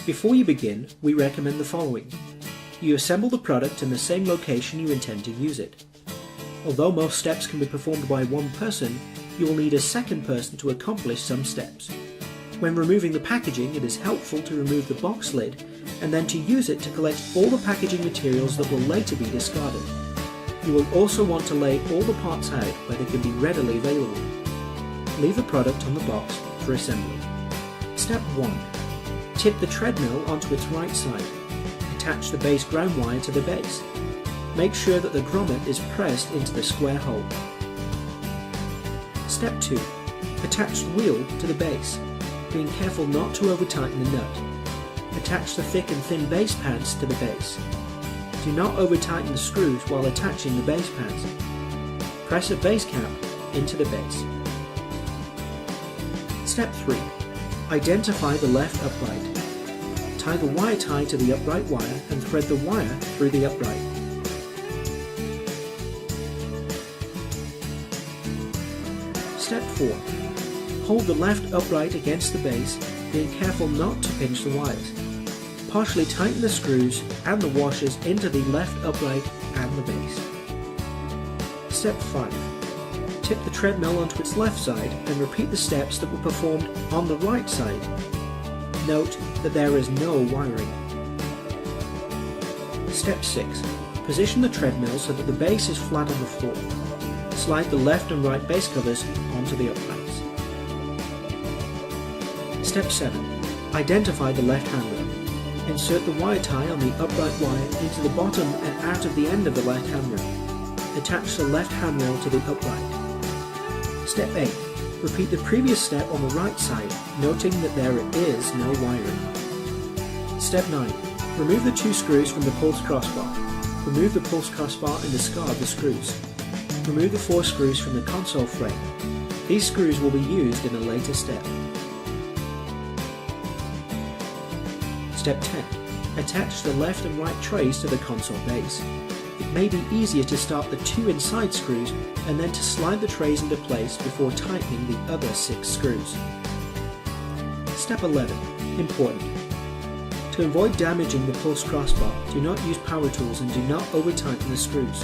Before you begin, we recommend the following. You assemble the product in the same location you intend to use it. Although most steps can be performed by one person, you will need a second person to accomplish some steps. When removing the packaging, it is helpful to remove the box lid and then to use it to collect all the packaging materials that will later be discarded. You will also want to lay all the parts out where they can be readily available. Leave the product on the box for assembly. Step 1. Tip the treadmill onto its right side. Attach the base ground wire to the base. Make sure that the grommet is pressed into the square hole. Step 2. Attach the wheel to the base, being careful not to over-tighten the nut. Attach the thick and thin base pads to the base. Do not over-tighten the screws while attaching the base pads. Press a base cap into the base. Step 3. Identify the left upright. Tie the wire tie to the upright wire and thread the wire through the upright. Step 4. Hold the left upright against the base, being careful not to pinch the wires. Partially tighten the screws and the washers into the left upright and the base. Step 5. Tip the treadmill onto its left side and repeat the steps that were performed on the right side. Note that there is no wiring. Step 6. Position the treadmill so that the base is flat on the floor. Slide the left and right base covers onto the uprights. Step 7. Identify the left handrail. Insert the wire tie on the upright wire into the bottom and out of the end of the left handrail. Attach the left handrail to the upright. Step 8. Repeat the previous step on the right side, noting that there is no wiring. Step 9. Remove the 2 screws from the pulse crossbar. Remove the pulse crossbar and discard the screws. Remove the 4 screws from the console frame. These screws will be used in a later step. Step 10. Attach the left and right trays to the console base. It may be easier to start the 2 inside screws and then to slide the trays into place before tightening the other 6 screws. Step 11. Important. To avoid damaging the pulse crossbar, do not use power tools and do not over-tighten the screws.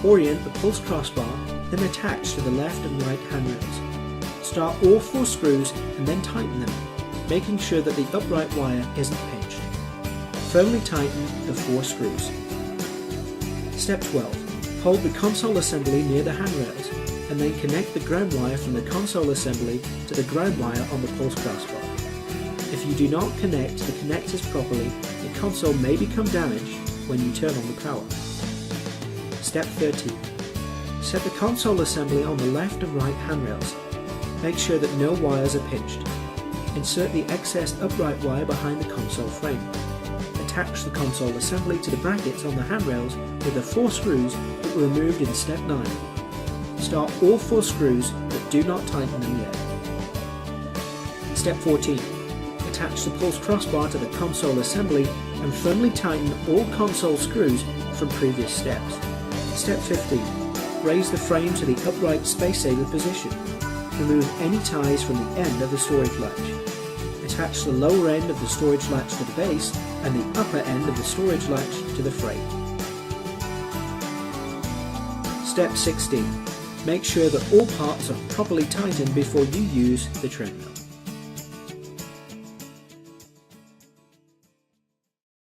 Orient the pulse crossbar, then attach to the left and right handrails. Start all 4 screws and then tighten them, making sure that the upright wire isn't pinched. Firmly tighten the 4 screws. Step 12. Hold the console assembly near the handrails and then connect the ground wire from the console assembly to the ground wire on the pulse crossbar. If you do not connect the connectors properly, the console may become damaged when you turn on the power. Step 13. Set the console assembly on the left and right handrails. Make sure that no wires are pinched. Insert the excess upright wire behind the console frame. Attach the console assembly to the brackets on the handrails with the 4 screws that were removed in Step 9. Start all 4 screws but do not tighten them yet. Step 14. Attach the pulse crossbar to the console assembly and firmly tighten all console screws from previous steps. Step 15. Raise the frame to the upright space saver position. Remove any ties from the end of the storage latch. Attach the lower end of the storage latch to the base and the upper end of the storage latch to the frame. Step 16. Make sure that all parts are properly tightened before you use the treadmill.